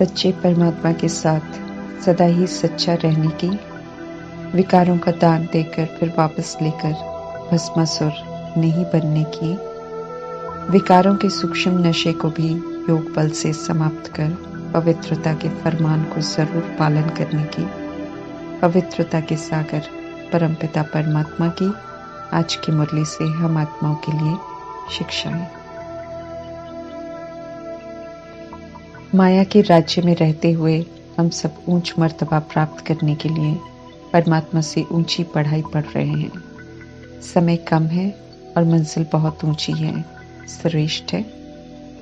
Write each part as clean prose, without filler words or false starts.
बच्चे परमात्मा के साथ सदा ही सच्चा रहने की, विकारों का दान देकर फिर वापस लेकर भस्मासुर नहीं बनने की, विकारों के सूक्ष्म नशे को भी योग बल से समाप्त कर पवित्रता के फरमान को जरूर पालन करने की, पवित्रता के सागर परमपिता परमात्मा की आज की मुरली से हम आत्माओं के लिए शिक्षाएं। माया के राज्य में रहते हुए हम सब ऊंच मर्तबा प्राप्त करने के लिए परमात्मा से ऊंची पढ़ाई पढ़ रहे हैं। समय कम है और मंजिल बहुत ऊंची है, श्रेष्ठ है।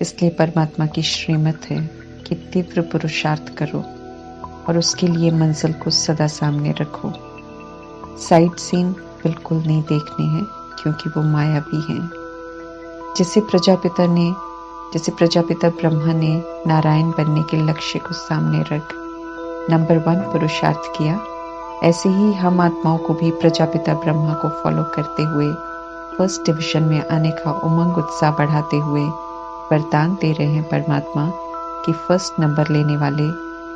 इसलिए परमात्मा की श्रीमत है कि तीव्र पुरुषार्थ करो और उसके लिए मंजिल को सदा सामने रखो। साइड सीन बिल्कुल नहीं देखने हैं क्योंकि वो मायावी हैं। जैसे प्रजापिता ब्रह्मा ने नारायण बनने के लक्ष्य को सामने रख नंबर 1 पुरुषार्थ किया, ऐसे ही हम आत्माओं को भी प्रजापिता ब्रह्मा को फॉलो करते हुए फर्स्ट डिवीजन में आने का उमंग उत्साह बढ़ाते हुए वरदान दे रहे हैं परमात्मा कि फर्स्ट नंबर लेने वाले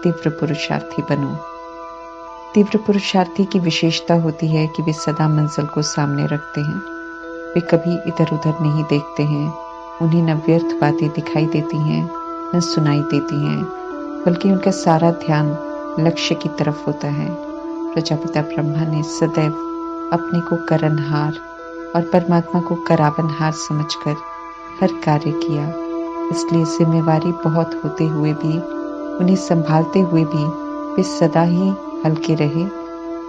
तीव्र पुरुषार्थी बनो। तीव्र पुरुषार्थी की विशेषता होती है कि वे सदा मंजिल को सामने रखते हैं। वे कभी इधर उधर नहीं देखते हैं। उन्हें न व्यर्थ बातें दिखाई देती हैं न सुनाई देती हैं, बल्कि उनका सारा ध्यान लक्ष्य की तरफ होता है। प्रजापिता ब्रह्मा ने सदैव अपने को करनहार और परमात्मा को करावनहार समझकर हर कार्य किया। इसलिए जिम्मेवारी बहुत होते हुए भी, उन्हें संभालते हुए भी वे सदा ही हल्के रहे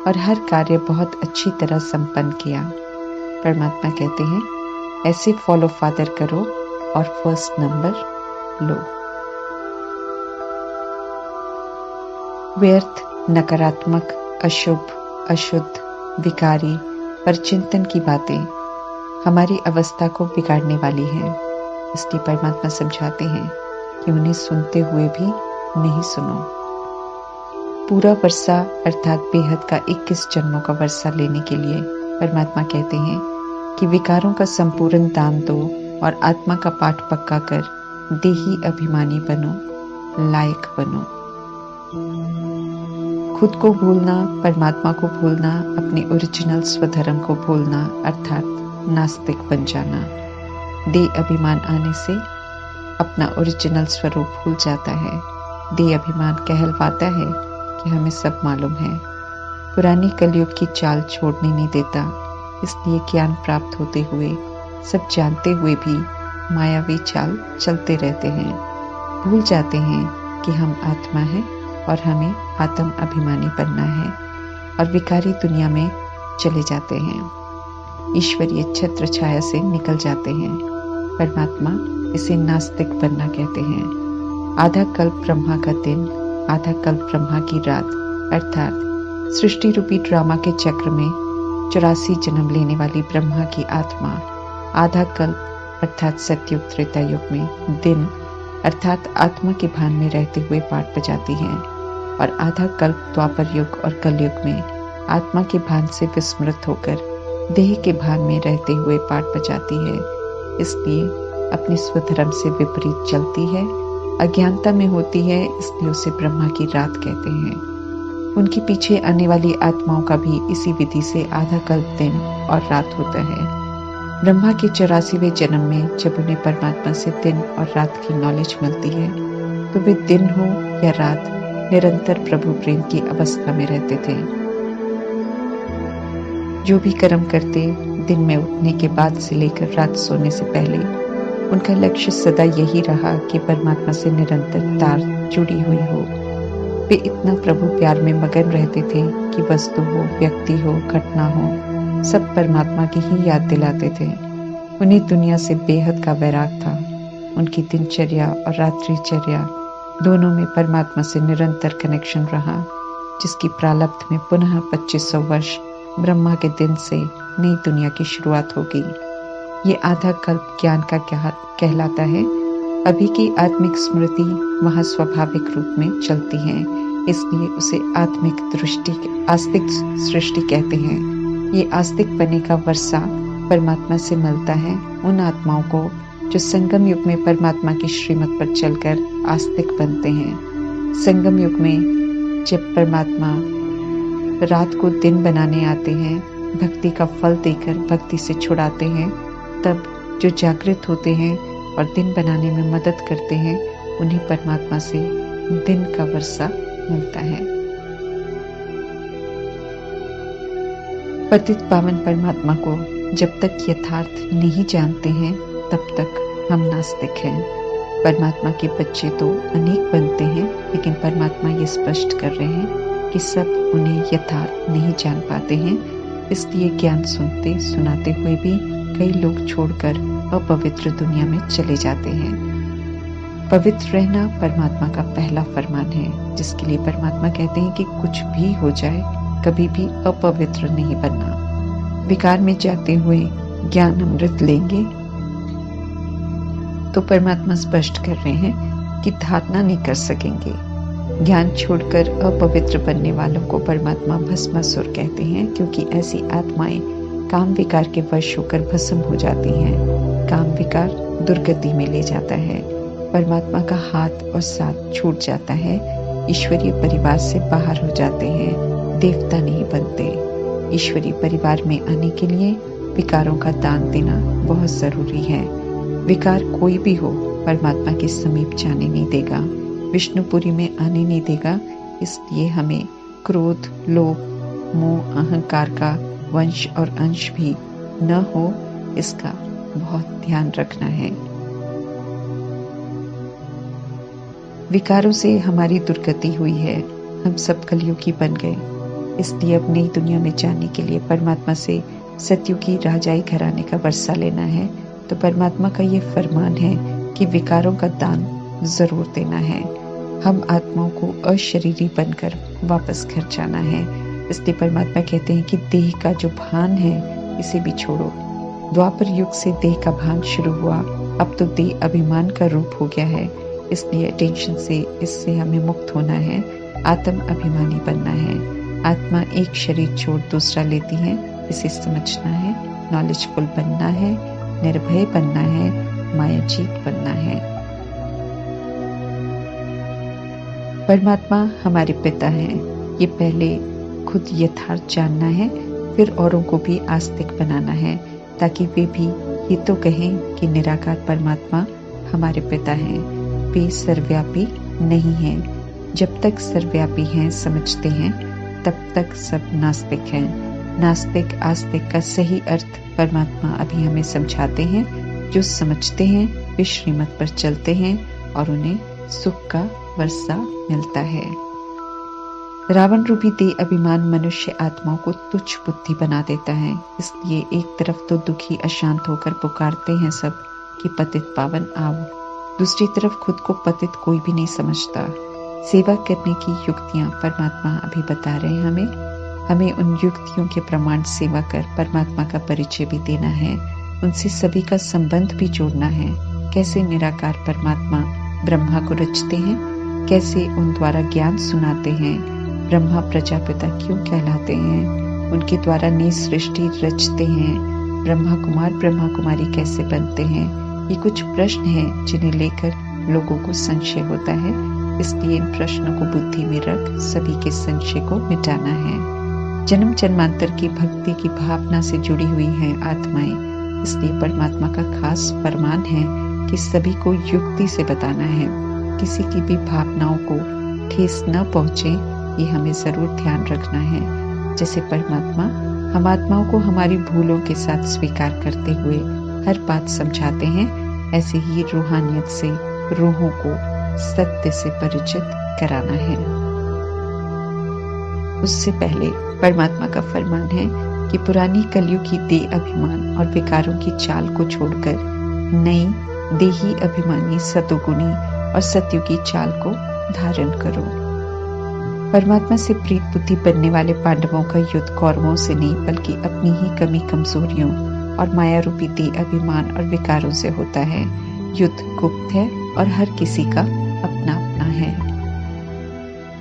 और हर कार्य बहुत अच्छी तरह संपन्न किया। परमात्मा कहते हैं, ऐसे फॉलो फादर करो और फर्स्ट नंबर लो। व्यर्थ, नकारात्मक, अशुभ, अशुद्ध, विकारी पर चिंतन की बातें हमारी अवस्था को बिगाड़ने वाली हैं। इसलिए परमात्मा समझाते हैं कि उन्हें सुनते हुए भी नहीं सुनो। पूरा वर्षा अर्थात बेहद का 21 जन्मों का वर्षा लेने के लिए परमात्मा कहते हैं कि विकारों का संपूर्ण दान दो और आत्मा का पाठ पक्का कर देही अभिमानी बनो, लायक बनो। खुद को भूलना, परमात्मा को भूलना, अपने ओरिजिनल स्वधर्म को भूलना अर्थात नास्तिक बन जाना। देह अभिमान आने से अपना ओरिजिनल स्वरूप भूल जाता है। देह अभिमान कहलवाता है कि हमें सब मालूम है। पुरानी कलयुग की चाल छोड़ने नहीं देता। इसलिए ज्ञान प्राप्त होते हुए, सब जानते हुए भी मायावी चाल चलते रहते हैं। भूल जाते हैं कि हम आत्मा हैं और हमें आत्म अभिमानी बनना है और विकारी दुनिया में चले जाते हैं। ईश्वरीय छत्र छाया से निकल जाते हैं। परमात्मा इसे नास्तिक बनना कहते हैं। आधा कल्प ब्रह्मा का दिन, आधा कल्प ब्रह्मा की रात अर्थात सृष्टि रूपी ड्रामा के चक्र में 84 जन्म लेने वाली ब्रह्मा की आत्मा आधा कल्प अर्थात सतयुग त्रेता युग में दिन अर्थात आत्मा के भान में रहते हुए पाठ बजाती है और आधा कल्प द्वापर युग और कलयुग में आत्मा के भान से विस्मृत होकर देह के भान में रहते हुए पाठ बजाती है। इसलिए अपने स्वधर्म से विपरीत चलती है, अज्ञानता में होती है। इसलिए उसे ब्रह्मा की रात कहते हैं। उनके पीछे आने वाली आत्माओं का भी इसी विधि से आधा कल्प दिन और रात होता है। ब्रह्मा के 84वें जन्म में जब उन्हें परमात्मा से दिन और रात की नॉलेज मिलती है तो वे दिन हो या रात निरंतर प्रभु प्रेम की अवस्था में रहते थे। जो भी कर्म करते, दिन में उठने के बाद से लेकर रात सोने से पहले उनका लक्ष्य सदा यही रहा कि परमात्मा से निरंतर तार जुड़ी हुई हो। वे इतना प्रभु प्यार में मगन रहते थे कि वस्तु हो, व्यक्ति हो, घटना हो, सब परमात्मा की ही याद दिलाते थे। उन्हें दुनिया से बेहद का वैराग था। उनकी दिनचर्या और रात्रिचर्या दोनों में परमात्मा से निरंतर कनेक्शन रहा, जिसकी प्रारब्ध में पुनः 2500 वर्ष ब्रह्मा के दिन से नई दुनिया की शुरुआत होगी। ये आधा कल्प ज्ञान का कहलाता है। अभी की आत्मिक स्मृति वहाँ स्वाभाविक रूप में चलती है, इसलिए उसे आस्तिक सृष्टि कहते हैं। ये आस्तिक बने का वर्षा परमात्मा से मिलता है उन आत्माओं को जो संगम युग में परमात्मा की श्रीमत पर चलकर आस्तिक बनते हैं। संगम युग में जब परमात्मा रात को दिन बनाने आते हैं, भक्ति का फल देकर भक्ति से छुड़ाते हैं, तब जो जागृत होते हैं और दिन बनाने में मदद करते हैं, उन्हें परमात्मा से दिन का वर्षा मिलता है। पतित पावन परमात्मा को जब तक यथार्थ नहीं जानते हैं, तब तक हम नास्तिक हैं। परमात्मा के बच्चे तो अनेक बनते हैं, लेकिन परमात्मा ये स्पष्ट कर रहे हैं कि सब उन्हें यथार्थ नहीं जान पाते हैं। इसलिए ज्ञान सुनते सुनाते हुए भी कई लोग छोड़कर अपवित्र दुनिया में चले जाते हैं। पवित्र रहना परमात्मा का पहला फरमान है, जिसके लिए परमात्मा कहते हैं कि कुछ भी हो जाए, कभी भी अपवित्र नहीं बनना। विकार में जाते हुए ज्ञान अमृत लेंगे तो परमात्मा स्पष्ट कर रहे हैं कि धारणा नहीं कर सकेंगे। ज्ञान छोड़कर अपवित्र बनने वालों को परमात्मा भस्मासुर कहते हैं, क्योंकि ऐसी आत्माएं काम विकार के वश होकर भस्म हो जाती हैं। काम विकार दुर्गति में ले जाता है, परमात्मा का हाथ और साथ छूट जाता है, ईश्वरीय परिवार से बाहर हो जाते हैं, देवता नहीं बनते। ईश्वरीय परिवार में आने के लिए विकारों का दान देना बहुत जरूरी है। विकार कोई भी हो, परमात्मा के समीप जाने नहीं देगा, विष्णुपुरी में आने नहीं देगा। इसलिए हमें क्रोध, लोभ, मोह, अहंकार का वंश और अंश भी न हो, इसका बहुत ध्यान रखना है। विकारों से हमारी दुर्गति हुई है, हम सब कलयुगी बन गए। इसलिए अब नई दुनिया में जाने के लिए परमात्मा से सतयुगी राजाई घराने का वर्षा लेना है। तो परमात्मा का ये फरमान है कि विकारों का दान जरूर देना है। हम आत्माओं को अशरीरी बनकर वापस घर जाना है। इसलिए परमात्मा कहते हैं कि देह का जो भान है, इसे भी छोड़ो। द्वापर युग से देह का भान शुरू हुआ, अब तो देह अभिमान का रूप हो गया है। इसलिए टेंशन से, इससे हमें मुक्त होना है, आत्म अभिमानी बनना है। आत्मा एक शरीर छोड़ दूसरा लेती है, इसे समझना है, नॉलेजफुल बनना है, निर्भय बनना है, मायाजीत बनना है। परमात्मा हमारे पिता हैं, ये पहले खुद यथार्थ जानना है, फिर औरों को भी आस्तिक बनाना है, ताकि वे भी ये तो कहें कि निराकार परमात्मा हमारे पिता हैं, वे सर्वव्यापी नहीं हैं। जब तक सर्वव्यापी हैं समझते हैं, तब तक सब नास्तिक हैं। नास्तिक आस्तिक का सही अर्थ परमात्मा अभी हमें समझाते हैं। जो समझते हैं वे श्रीमत पर चलते हैं और उन्हें सुख का वर्षा मिलता है। रावण रूपी देह अभिमान मनुष्य आत्माओं को तुच्छ बुद्धि बना देता है। इसलिए एक तरफ तो दुखी अशांत होकर पुकारते हैं सब कि पतित पावन आओ, दूसरी तरफ खुद को पतित कोई भी नहीं समझता। सेवा करने की युक्तियां परमात्मा अभी बता रहे हैं हमें उन युक्तियों के प्रमाण सेवा कर परमात्मा का परिचय भी देना है, उनसे सभी का संबंध भी जोड़ना है। कैसे निराकार परमात्मा ब्रह्मा को रचते हैं, कैसे उन द्वारा ज्ञान सुनाते हैं, ब्रह्मा प्रजापिता क्यों कहलाते हैं, उनके द्वारा नई सृष्टि रचते हैं, ब्रह्मा कुमार ब्रह्मा कुमारी कैसे बनते हैं। ये कुछ प्रश्न हैं जिन्हें लेकर लोगों को संशय होता है। इसलिए इन प्रश्नों को बुद्धि में रख सभी के संशय को मिटाना है। जन्म जन्मांतर की भक्ति की भावना से जुड़ी हुई हैं आत्माएं, इसलिए परमात्मा का खास फरमान है कि सभी को युक्ति से बताना है, किसी की भी भावनाओं को ठेस न पहुंचे, ये हमें जरूर ध्यान रखना है। जैसे परमात्मा हम आत्माओं को हमारी भूलों के साथ स्वीकार करते हुए हर बात समझाते हैं, ऐसे ही रूहानियत से रूहों को सत्य से परिचित कराना है। उससे पहले परमात्मा का फरमान है कि पुरानी कलयुग की देह अभिमान और विकारों की चाल को छोड़कर नई देही अभिमानी सतोगुणी और सत्युगी चाल को धारण करो। परमात्मा से प्रीत बुद्धि बनने वाले पांडवों का युद्ध कौरवों से नहीं, बल्कि अपनी ही कमी कमजोरियों और माया रूपी देह अभिमान और विकारों से होता है। युद्ध गुप्त है और हर किसी का अपना अपना है।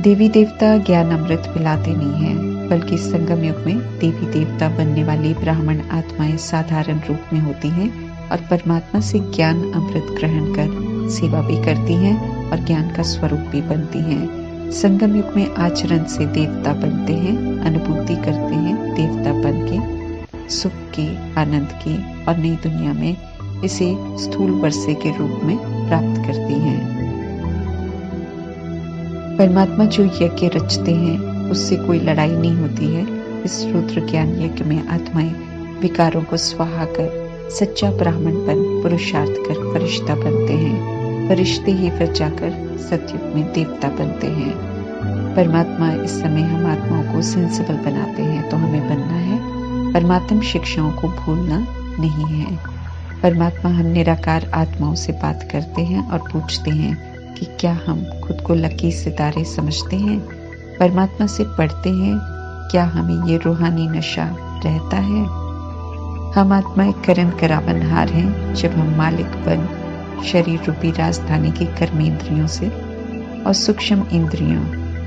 देवी देवता ज्ञान अमृत पिलाते नहीं हैं, बल्कि संगम युग में देवी देवता बनने वाली ब्राह्मण आत्माएं साधारण रूप में होती हैं और परमात्मा से ज्ञान अमृत ग्रहण कर सेवा भी करती हैं और ज्ञान का स्वरूप भी बनती हैं। संगम युग में आचरण से देवता बनते हैं, अनुभूति करते हैं देवता बन के, सुख की, आनंद की और नई दुनिया में इसे स्थूल वर्षे के रूप में प्राप्त करती हैं। परमात्मा जो यज्ञ रचते हैं उससे कोई लड़ाई नहीं होती है। इस रुद्र ज्ञान यज्ञ में आत्माएं विकारों को स्वाहा कर सच्चा ब्राह्मणपन पुरुषार्थ कर फरिश्ता बनते हैं। फरिश्ते ही फिर जाकर सतयुग में देवता बनते हैं। परमात्मा इस समय हम आत्माओं को सेंसिबल बनाते हैं, तो हमें बनना है। परमात्म शिक्षाओं को भूलना नहीं है। परमात्मा हम निराकार आत्माओं से बात करते हैं और पूछते हैं कि क्या हम खुद को लकी सितारे समझते हैं। परमात्मा से पढ़ते हैं, क्या हमें ये रूहानी नशा रहता है। हम आत्माएं करण करावनहार हैं जब हम मालिक बन शरीर रूपी राजधानी की कर्मेंद्रियों से और सूक्ष्म इंद्रियों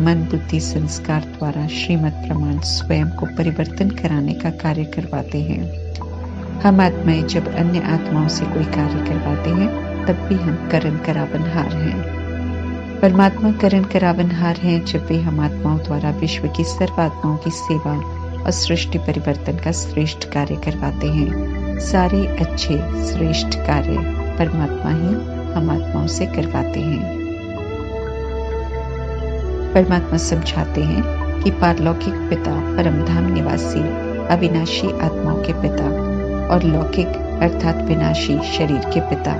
मन बुद्धि संस्कार द्वारा श्रीमत प्रमाण स्वयं को परिवर्तन कराने का कार्य करवाते हैं। हम आत्माएं जब अन्य आत्माओं से कोई कार्य करवाते हैं तब भी हम करण करावनहार हैं। परमात्मा करण करावनहार हैं जब वे हम आत्माओं द्वारा विश्व की सर्व आत्माओं की सेवा और सृष्टि परिवर्तन का श्रेष्ठ कार्य करवाते हैं। सारे अच्छे श्रेष्ठ कार्य परमात्मा ही हम आत्माओं से करवाते हैं। परमात्मा समझाते हैं कि पारलौकिक पिता परमधाम निवासी अविनाशी आत्माओं के पिता और लौकिक अर्थात विनाशी शरीर के पिता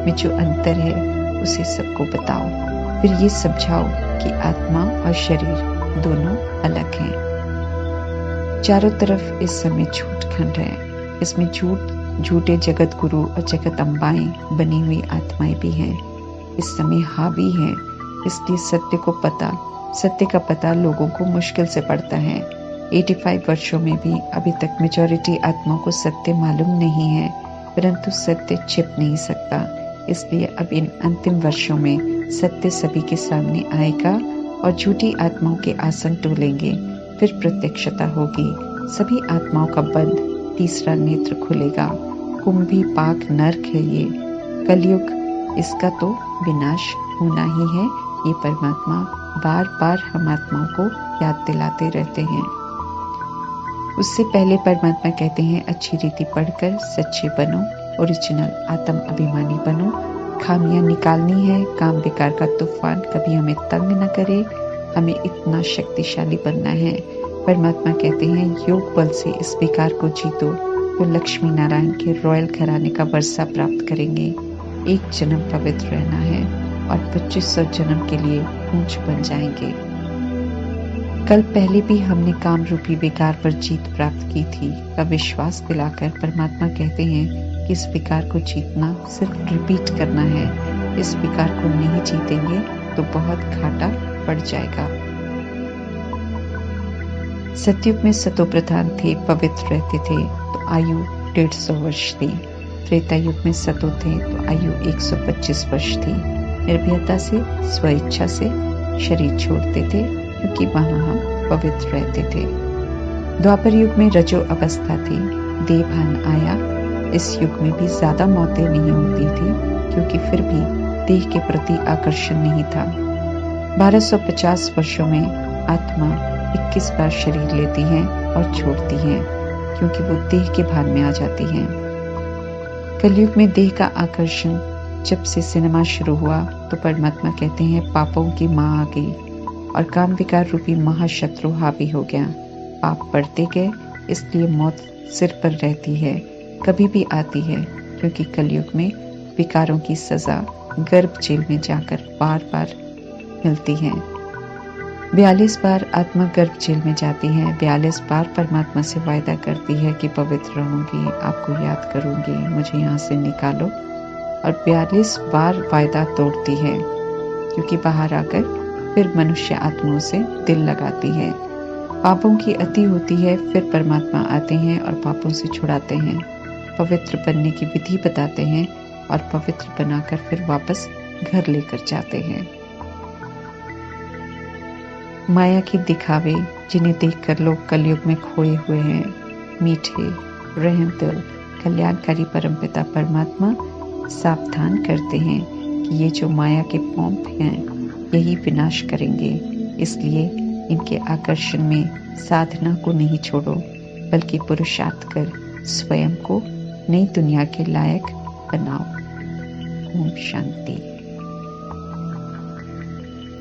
में जो अंतर है उसे सबको बताओ। फिर ये समझाओ कि आत्मा और शरीर दोनों अलग हैं। चारों तरफ इस समय झूठ खंड है। इसमें झूठे जगत गुरु और जगत अम्बाएं बनी हुई आत्माएं भी हैं। इस समय हावी हैं, इसलिए सत्य का पता लोगों को मुश्किल से पड़ता है। 85 वर्षों में भी अभी तक मेजॉरिटी आत्माओं को सत्य मालूम नहीं है, परंतु सत्य छिप नहीं सकता। इसलिए अब इन अंतिम वर्षों में सत्य सभी के सामने आएगा और झूठी आत्माओं के आसन टूलेंगे। फिर प्रत्यक्षता होगी। सभी आत्माओं का बंद तीसरा नेत्र खुलेगा। कुंभी पाक नरक है ये कलयुग, इसका तो विनाश होना ही है। ये परमात्मा बार बार हम आत्माओं को याद दिलाते रहते हैं। उससे पहले परमात्मा कहते हैं अच्छी रीति पढ़कर सच्चे बनो, ओरिजिनल आत्म अभिमानी बनो। खामियां निकालनी है। काम विकार का तूफान कभी हमें तंग न करे। हमें इतना शक्तिशाली बनना है। परमात्मा कहते हैं योग बल से इस विकार को जीतो तो लक्ष्मी नारायण के रॉयल घराने का वर्षा प्राप्त करेंगे। एक जन्म पवित्र रहना है और 2500 जन्म के लिए पूंछ बन जाएंगे। कल पहले भी हमने काम रूपी विकार पर जीत प्राप्त की थी का विश्वास दिलाकर परमात्मा कहते हैं कि इस विकार को जीतना सिर्फ रिपीट करना है। इस विकार को नहीं जीतेंगे तो बहुत घाटा पड़ जाएगा। सतयुग में सतो प्रधान थे, पवित्र रहते थे तो आयु 150 वर्ष थी। त्रेता युग में सतो थे तो आयु 125 वर्ष थी। निर्भयता से स्वेच्छा से शरीर छोड़ते थे क्योंकि वहां हम पवित्र रहते थे। द्वापर युग में रजो अवस्था थी, देवभान आया। इस युग में भी ज्यादा मौतें नहीं होती थी क्योंकि फिर भी देह के प्रति आकर्षण नहीं था। 1250 वर्षों में आत्मा 21 बार शरीर लेती हैं और छोड़ती हैं क्योंकि वो देह के भान में आ जाती हैं। कलयुग में देह का आकर्षण जब से सिनेमा शुरू हुआ तो परमात्मा कहते हैं पापों की माँ आ गई और काम विकार रूपी महाशत्रु हावी हो गया। पाप बढ़ते गए, इसलिए मौत सिर पर रहती है, कभी भी आती है क्योंकि कलयुग में विकारों की सजा गर्भ जेल में जाकर बार बार मिलती है। 42 बार आत्मा गर्भ जेल में जाती है। 42 बार परमात्मा से वायदा करती है कि पवित्र रहूंगी, आपको याद करूंगी, मुझे यहाँ से निकालो, और 42 बार वायदा तोड़ती है क्योंकि बाहर आकर फिर मनुष्य आत्माओं से दिल लगाती है। पापों की अति होती है, फिर परमात्मा आते हैं और पापों से छुड़ाते हैं, पवित्र बनने की विधि बताते हैं और पवित्र बनाकर फिर वापस घर लेकर जाते हैं। माया के दिखावे जिन्हें देखकर लोग कलयुग में खोए हुए हैं, मीठे रहम दिल कल्याणकारी परमपिता परमात्मा सावधान करते हैं कि ये जो माया के पोंप हैं यही विनाश करेंगे, इसलिए इनके आकर्षण में साधना को नहीं छोड़ो, बल्कि पुरुषार्थ कर स्वयं को नई दुनिया के लायक बनाओ। ओम शांति।